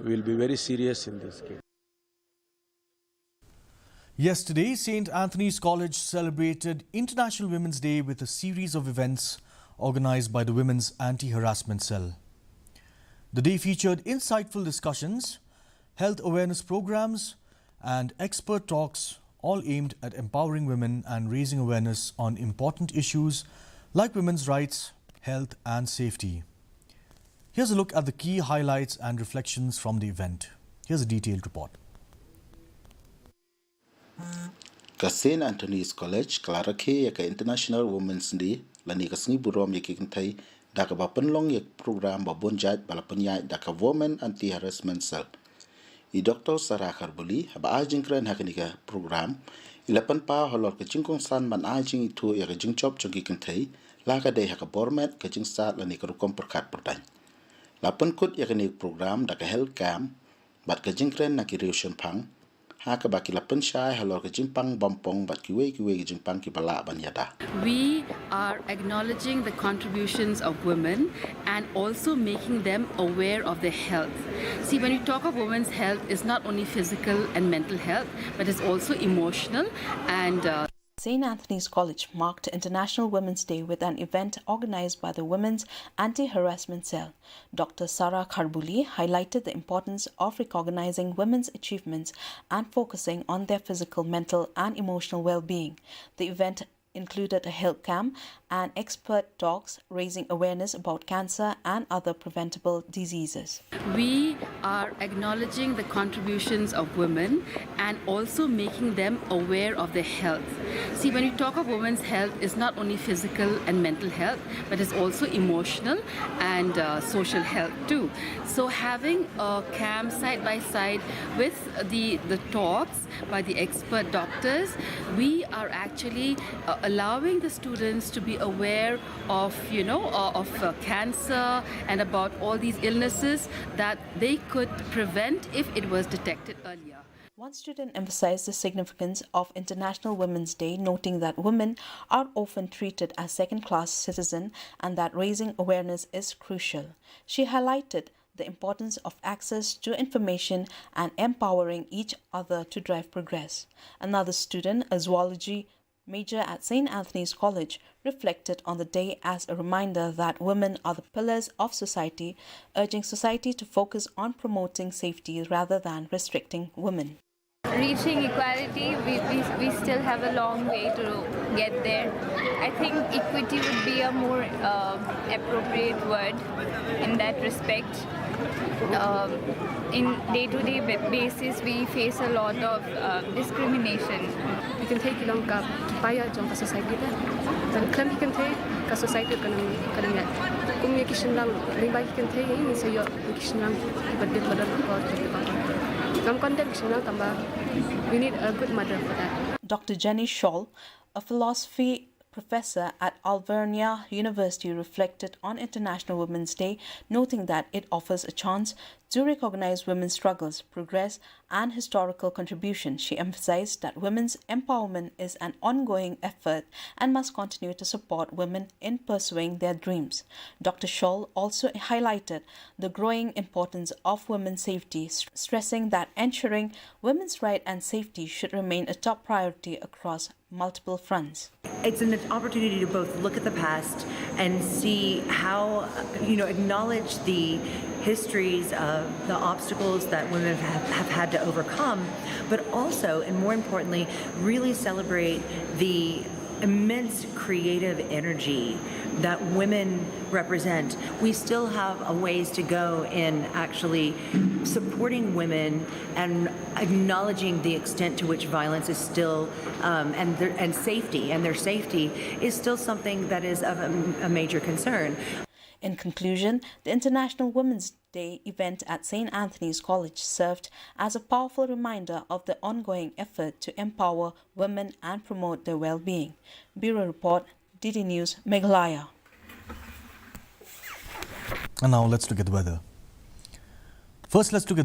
will be very serious in this case. Yesterday, St. Anthony's College celebrated International Women's Day with a series of events organized by the Women's Anti-Harassment Cell. The day featured insightful discussions, health awareness programs, and expert talks, all aimed at empowering women and raising awareness on important issues like women's rights, health, and safety. Here's a look at the key highlights and reflections from the event. Here's a detailed report. Ka St. Anthony's College Clarake ya ka International Women's Day lani ka sngi burom ya kikintai da ka ba penlong ya program ba bonjat bala penya da ka Women Anti-Harassment Cell. I Dr. Sarah Kharbuli ba ajing kren hakini ka program ilapan pa holor ka jingkong san man ajing itu ya ka jingchop chogi kintai la ka dei ha ka bormet ka jingsat lani ka rukom perkat pertany. Lapan kut ya ka program da ka health camp bat ka jingkren na ki reusion pang haka baki lapan syai halor ke jimpang bompong bat kiwe ke jimpang ki bala banyada. We are acknowledging the contributions of women and also making them aware of their health. See, when we talk of women's health, it's not only physical and mental health, but it's also emotional and St. Anthony's College marked International Women's Day with an event organized by the Women's Anti-Harassment Cell. Dr. Sarah Kharbuli highlighted the importance of recognizing women's achievements and focusing on their physical, mental, and emotional well-being. The event included a health camp and expert talks raising awareness about cancer and other preventable diseases. We are acknowledging the contributions of women and also making them aware of their health. See, when we talk of women's health, it's not only physical and mental health, but it's also emotional and social health too. So having a camp side by side with the talks by the expert doctors, we are actually allowing the students to be aware of, cancer and about all these illnesses that they could prevent if it was detected earlier. One student emphasized the significance of International Women's Day, noting that women are often treated as second-class citizens and that raising awareness is crucial. She highlighted the importance of access to information and empowering each other to drive progress. Another student, a zoology major at St. Anthony's College, reflected on the day as a reminder that women are the pillars of society, urging society to focus on promoting safety rather than restricting women. Reaching equality, we still have a long way to get there. I think equity would be a more appropriate word in that respect. In day-to-day basis, we face a lot of discrimination. We can take ilang kipaya jong ka society ta. Dan klam hikan tay ka society kanang ya. Kung yakishin lang limbay hikan tay ini sayo yakishin lang ibadit badan ko kam konten kishin lang tamba. We need a good mother for that. Dr. Jenny Scholl, a philosophy professor at Alvernia University, reflected on International Women's Day, noting that it offers a chance to recognize women's struggles, progress, and historical contribution. She emphasized that women's empowerment is an ongoing effort and must continue to support women in pursuing their dreams. Dr. Scholl also highlighted the growing importance of women's safety, stressing that ensuring women's rights and safety should remain a top priority across multiple fronts. It's an opportunity to both look at the past and see how, acknowledge the histories of the obstacles that women have had to overcome, but also, and more importantly, really celebrate the immense creative energy that women represent. We still have a ways to go in actually supporting women and acknowledging the extent to which violence is still and their safety is still something that is of a major concern. In conclusion, the International Women's Day event at St. Anthony's College served as a powerful reminder of the ongoing effort to empower women and promote their well-being. Bureau Report, DD News, Meghalaya. And now let's look at the weather. First, let's look at